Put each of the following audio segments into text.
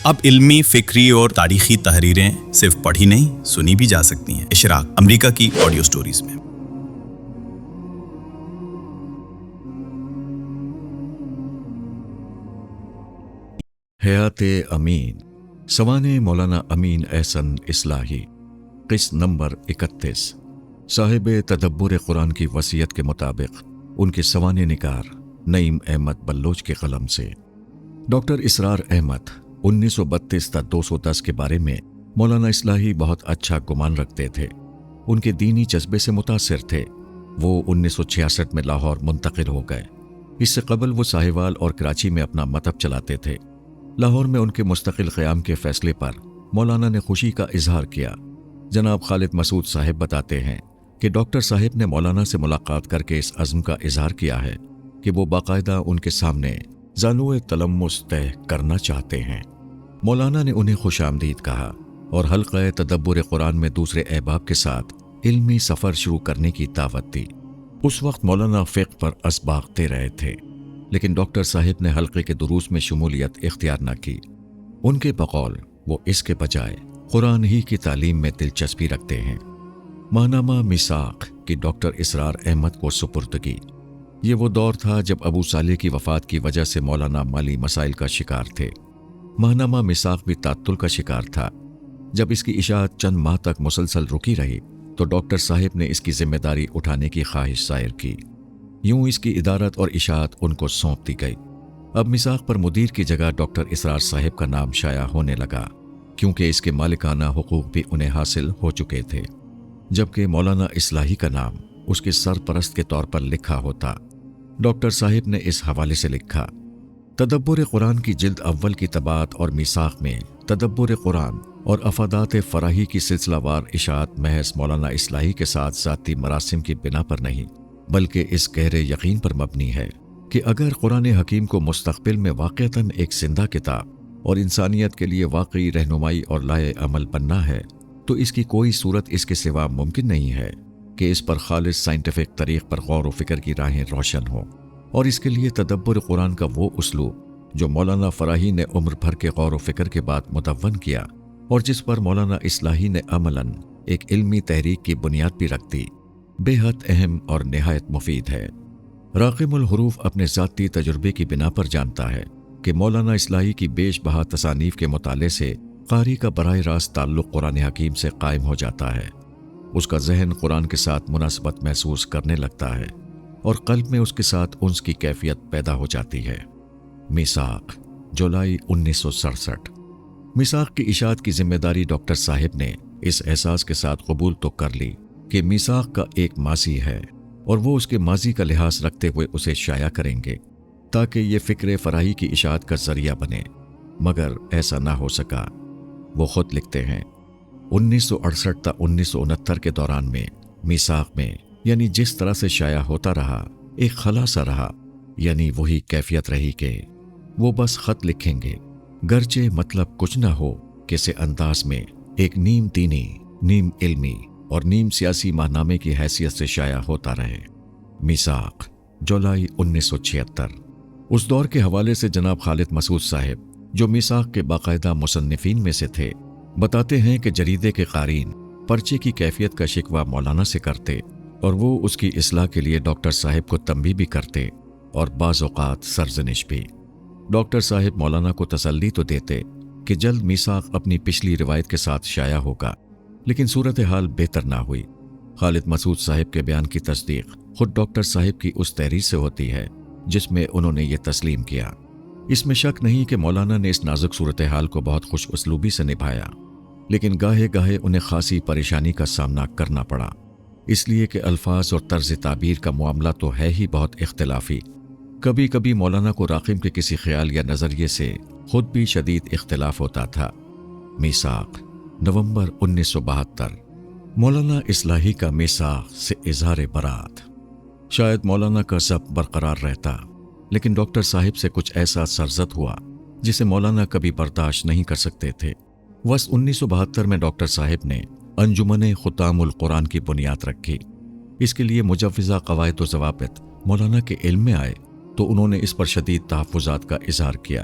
اب علمی، فکری اور تاریخی تحریریں صرف پڑھی نہیں سنی بھی جا سکتی ہیں۔ اشراق، امریکہ کی آڈیو سٹوریز میں۔ حیات امین، سوانح مولانا امین احسن اصلاحی، قسط نمبر 31۔ صاحب تدبر قرآن کی وصیت کے مطابق ان کے سوانح نگار نعیم احمد بلوچ کے قلم سے۔ ڈاکٹر اسرار احمد 1932 تا 210 کے بارے میں مولانا اصلاحی بہت اچھا گمان رکھتے تھے۔ ان کے دینی جذبے سے متاثر تھے۔ وہ 1966 میں لاہور منتقل ہو گئے۔ اس سے قبل وہ ساہیوال اور کراچی میں اپنا مطب چلاتے تھے۔ لاہور میں ان کے مستقل قیام کے فیصلے پر مولانا نے خوشی کا اظہار کیا۔ جناب خالد مسعود صاحب بتاتے ہیں کہ ڈاکٹر صاحب نے مولانا سے ملاقات کر کے اس عزم کا اظہار کیا ہے کہ وہ باقاعدہ ان کے سامنے زانوئے تلمس طے کرنا چاہتے ہیں۔ مولانا نے انہیں خوش آمدید کہا اور حلقہ تدبر قرآن میں دوسرے احباب کے ساتھ علمی سفر شروع کرنے کی دعوت دی۔ اس وقت مولانا فقہ پر اسباق دے رہے تھے، لیکن ڈاکٹر صاحب نے حلقے کے دروس میں شمولیت اختیار نہ کی۔ ان کے بقول وہ اس کے بجائے قرآن ہی کی تعلیم میں دلچسپی رکھتے ہیں۔ ماہنامہ میثاق کی ڈاکٹر اسرار احمد کو سپردگی۔ یہ وہ دور تھا جب ابو صالح کی وفات کی وجہ سے مولانا مالی مسائل کا شکار تھے۔ ماہنامہ میثاق بھی تعطل کا شکار تھا۔ جب اس کی اشاعت چند ماہ تک مسلسل رکی رہی تو ڈاکٹر صاحب نے اس کی ذمہ داری اٹھانے کی خواہش ظاہر کی۔ یوں اس کی ادارت اور اشاعت ان کو سونپ دی گئی۔ اب میثاق پر مدیر کی جگہ ڈاکٹر اسرار صاحب کا نام شائع ہونے لگا، کیونکہ اس کے مالکانہ حقوق بھی انہیں حاصل ہو چکے تھے، جبکہ مولانا اصلاحی کا نام اس کے سرپرست کے طور پر لکھا ہوتا۔ ڈاکٹر صاحب نے اس حوالے سے لکھا: تدبر قرآن کی جلد اول کی طباعت اور میثاق میں تدبر قرآن اور افادات فراہی کی سلسلہ وار اشاعت محض مولانا اصلاحی کے ساتھ ذاتی مراسم کی بنا پر نہیں، بلکہ اس گہرے یقین پر مبنی ہے کہ اگر قرآن حکیم کو مستقبل میں واقعتاً ایک زندہ کتاب اور انسانیت کے لیے واقعی رہنمائی اور لائے عمل بننا ہے تو اس کی کوئی صورت اس کے سوا ممکن نہیں ہے کہ اس پر خالص سائنٹیفک طریق پر غور و فکر کی راہیں روشن ہوں، اور اس کے لیے تدبر قرآن کا وہ اسلوب جو مولانا فراہی نے عمر بھر کے غور و فکر کے بعد مدون کیا اور جس پر مولانا اصلاحی نے عملاً ایک علمی تحریک کی بنیاد بھی رکھ دی، بے حد اہم اور نہایت مفید ہے۔ راقم الحروف اپنے ذاتی تجربے کی بنا پر جانتا ہے کہ مولانا اصلاحی کی بیش بہا تصانیف کے مطالعے سے قاری کا براہ راست تعلق قرآن حکیم سے قائم ہو جاتا ہے۔ اس کا ذہن قرآن کے ساتھ مناسبت محسوس کرنے لگتا ہے اور قلب میں اس کے ساتھ انس کی کیفیت پیدا ہو جاتی ہے۔ میثاق، جولائی 1967۔ میثاق کی اشاعت کی ذمہ داری ڈاکٹر صاحب نے اس احساس کے ساتھ قبول تو کر لی کہ میثاق کا ایک ماضی ہے اور وہ اس کے ماضی کا لحاظ رکھتے ہوئے اسے شائع کریں گے تاکہ یہ فکر فراہی کی اشاعت کا ذریعہ بنے، مگر ایسا نہ ہو سکا۔ وہ خود لکھتے ہیں: 1968 تا 1969 کے دوران میں میثاق میں یعنی جس طرح سے شائع ہوتا رہا ایک خلاصہ رہا، یعنی وہی کیفیت رہی کہ وہ بس خط لکھیں گے، گرچہ مطلب کچھ نہ ہو، کیسے انداز میں ایک نیم دینی، نیم علمی اور نیم سیاسی ماہنامے کی حیثیت سے شائع ہوتا رہے۔ میثاق، جولائی 1976۔ اس دور کے حوالے سے جناب خالد مسعود صاحب، جو میثاق کے باقاعدہ مصنفین میں سے تھے، بتاتے ہیں کہ جریدے کے قارئین پرچے کی کیفیت کا شکوہ مولانا سے کرتے اور وہ اس کی اصلاح کے لیے ڈاکٹر صاحب کو تنبیہ بھی کرتے اور بعض اوقات سرزنش بھی۔ ڈاکٹر صاحب مولانا کو تسلی تو دیتے کہ جلد میثاق اپنی پچھلی روایت کے ساتھ شائع ہوگا، لیکن صورتحال بہتر نہ ہوئی۔ خالد مسعود صاحب کے بیان کی تصدیق خود ڈاکٹر صاحب کی اس تحریر سے ہوتی ہے جس میں انہوں نے یہ تسلیم کیا۔ اس میں شک نہیں کہ مولانا نے اس نازک صورتحال کو بہت خوش اسلوبی سے نبھایا، لیکن گاہے گاہے انہیں خاصی پریشانی کا سامنا کرنا پڑا، اس لیے کہ الفاظ اور طرز تعبیر کا معاملہ تو ہے ہی بہت اختلافی۔ کبھی کبھی مولانا کو راقم کے کسی خیال یا نظریے سے خود بھی شدید اختلاف ہوتا تھا۔ میثاق، نومبر 1972۔ مولانا اصلاحی کا میثاق سے اظہار برات۔ شاید مولانا کا ضبط برقرار رہتا، لیکن ڈاکٹر صاحب سے کچھ ایسا سرزد ہوا جسے مولانا کبھی برداشت نہیں کر سکتے تھے۔ 1972 میں ڈاکٹر صاحب نے انجمن ختام القرآن کی بنیاد رکھی۔ اس کے لیے مجوزہ قواعد و ضوابط مولانا کے علم میں آئے تو انہوں نے اس پر شدید تحفظات کا اظہار کیا۔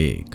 1.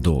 2.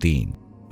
3.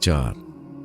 4.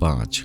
5.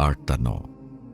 8/9।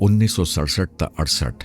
1967-68,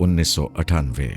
1998।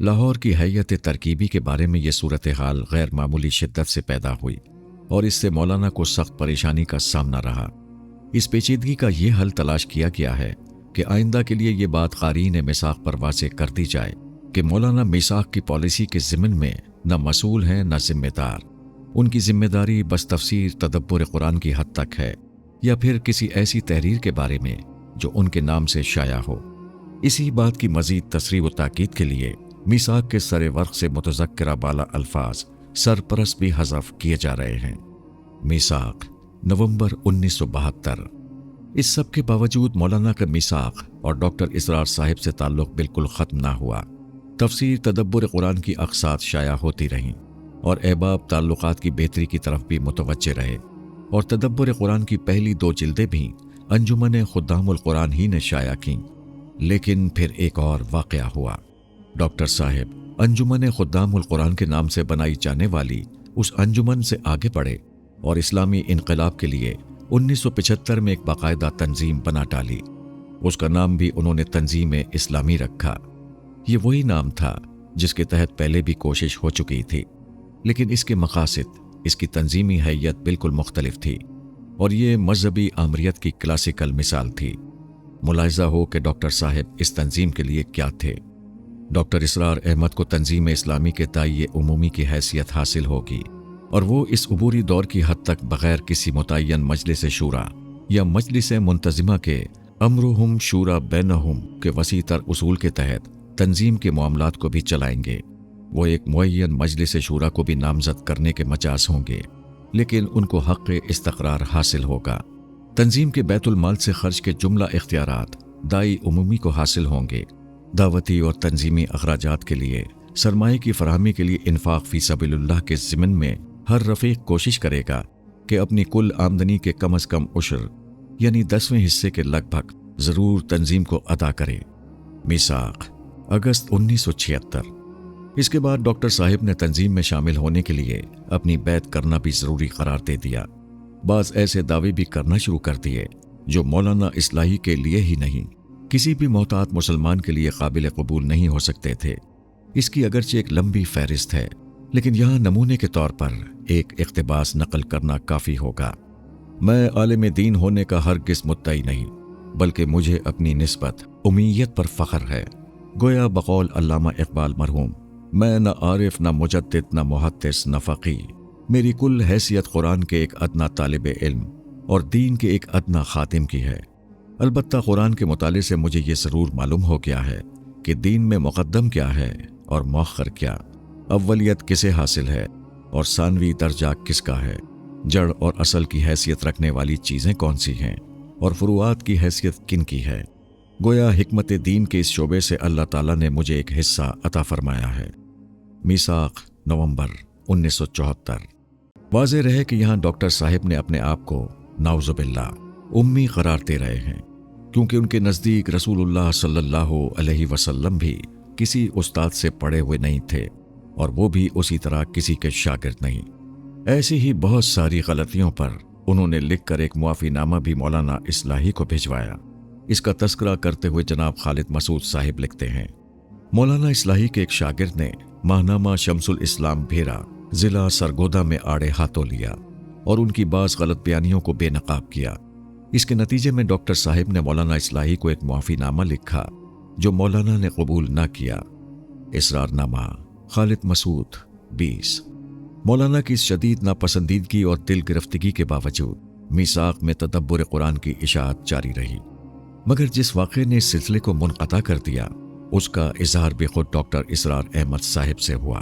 لاہور کی حیت ترکیبی کے بارے میں یہ صورتحال غیر معمولی شدت سے پیدا ہوئی اور اس سے مولانا کو سخت پریشانی کا سامنا رہا۔ اس پیچیدگی کا یہ حل تلاش کیا گیا ہے کہ آئندہ کے لیے یہ بات قارئین میثاق پر واضح کر دی جائے کہ مولانا میثاق کی پالیسی کے ضمن میں نہ مسئول ہیں نہ ذمہ دار۔ ان کی ذمہ داری بس تفسیر تدبر قرآن کی حد تک ہے، یا پھر کسی ایسی تحریر کے بارے میں جو ان کے نام سے شائع ہو۔ اسی بات کی مزید تصریح و تاکید کے لیے میثاق کے سر ورق سے متذکرہ بالا الفاظ سرپرست بھی حذف کیے جا رہے ہیں۔ میثاق نومبر 1972۔ اس سب کے باوجود مولانا کا میثاق اور ڈاکٹر اسرار صاحب سے تعلق بالکل ختم نہ ہوا۔ تفسیر تدبر قرآن کی اقساط شائع ہوتی رہیں اور احباب تعلقات کی بہتری کی طرف بھی متوجہ رہے، اور تدبر قرآن کی پہلی 2 جلدیں بھی انجمن خدام القرآن ہی نے شائع کیں۔ لیکن پھر ایک اور واقعہ ہوا۔ ڈاکٹر صاحب انجمن خدام القرآن کے نام سے بنائی جانے والی اس انجمن سے آگے بڑھے اور اسلامی انقلاب کے لیے 1975 میں ایک باقاعدہ تنظیم بنا ڈالی۔ اس کا نام بھی انہوں نے تنظیم اسلامی رکھا۔ یہ وہی نام تھا جس کے تحت پہلے بھی کوشش ہو چکی تھی، لیکن اس کے مقاصد، اس کی تنظیمی حیت بالکل مختلف تھی، اور یہ مذہبی آمریت کی کلاسیکل مثال تھی۔ ملاحظہ ہو کہ ڈاکٹر صاحب اس تنظیم کے لیے کیا تھے۔ ڈاکٹر اسرار احمد کو تنظیم اسلامی کے داعیے عمومی کی حیثیت حاصل ہوگی، اور وہ اس عبوری دور کی حد تک بغیر کسی متعین مجلس شورا یا مجلس منتظمہ کے امرہم شورا بینہم کے وسیع تر اصول کے تحت تنظیم کے معاملات کو بھی چلائیں گے۔ وہ ایک معین مجلس شورا کو بھی نامزد کرنے کے مجاز ہوں گے، لیکن ان کو حق استقرار حاصل ہوگا۔ تنظیم کے بیت المال سے خرچ کے جملہ اختیارات داعی عمومی کو حاصل ہوں گے۔ دعوتی اور تنظیمی اخراجات کے لیے سرمایہ کی فراہمی کے لیے انفاق فی سبیل اللہ کے ضمن میں ہر رفیق کوشش کرے گا کہ اپنی کل آمدنی کے کم از کم عشر یعنی 10ویں حصے کے لگ بھگ ضرور تنظیم کو ادا کرے۔ میثاق اگست 1976۔ اس کے بعد ڈاکٹر صاحب نے تنظیم میں شامل ہونے کے لیے اپنی بیعت کرنا بھی ضروری قرار دے دیا۔ بعض ایسے دعوے بھی کرنا شروع کر دیے جو مولانا اصلاحی کے لیے ہی نہیں، کسی بھی محتاط مسلمان کے لیے قابل قبول نہیں ہو سکتے تھے۔ اس کی اگرچہ ایک لمبی فہرست ہے، لیکن یہاں نمونے کے طور پر ایک اقتباس نقل کرنا کافی ہوگا۔ میں عالم دین ہونے کا ہرگز مدعی نہیں، بلکہ مجھے اپنی نسبت امیت پر فخر ہے۔ گویا بقول علامہ اقبال مرحوم، میں نہ عارف نہ مجدد نہ محدث نہ فقیہ، میری کل حیثیت قرآن کے ایک ادنا طالب علم اور دین کے ایک ادنا خادم کی ہے۔ البتہ قرآن کے مطالعے سے مجھے یہ ضرور معلوم ہو گیا ہے کہ دین میں مقدم کیا ہے اور مؤخر کیا، اولیت کسے حاصل ہے اور ثانوی درجہ کس کا ہے، جڑ اور اصل کی حیثیت رکھنے والی چیزیں کون سی ہیں اور فروعات کی حیثیت کن کی ہے۔ گویا حکمت دین کے اس شعبے سے اللہ تعالیٰ نے مجھے ایک حصہ عطا فرمایا ہے۔ میثاق نومبر 1974۔ واضح رہے کہ یہاں ڈاکٹر صاحب نے اپنے آپ کو نعوذ باللہ امی قرار دے رہے ہیں، کیونکہ ان کے نزدیک رسول اللہ صلی اللہ علیہ وسلم بھی کسی استاد سے پڑھے ہوئے نہیں تھے، اور وہ بھی اسی طرح کسی کے شاگرد نہیں۔ ایسی ہی بہت ساری غلطیوں پر انہوں نے لکھ کر ایک معافی نامہ بھی مولانا اصلاحی کو بھجوایا۔ اس کا تذکرہ کرتے ہوئے جناب خالد مسعود صاحب لکھتے ہیں، مولانا اصلاحی کے ایک شاگرد نے ماہنامہ شمس الاسلام بھیرا ضلع سرگودا میں آڑے ہاتھوں لیا اور ان کی بعض غلط بیانیوں کو بے نقاب کیا۔ اس کے نتیجے میں ڈاکٹر صاحب نے مولانا اصلاحی کو ایک معافی نامہ لکھا جو مولانا نے قبول نہ کیا۔ اصرار نامہ خالد مسعود 20۔ مولانا کی اس شدید ناپسندیدگی اور دل گرفتگی کے باوجود میثاق میں تدبر قرآن کی اشاعت جاری رہی، مگر جس واقعے نے اس سلسلے کو منقطع کر دیا اس کا اظہار بھی خود ڈاکٹر اسرار احمد صاحب سے ہوا۔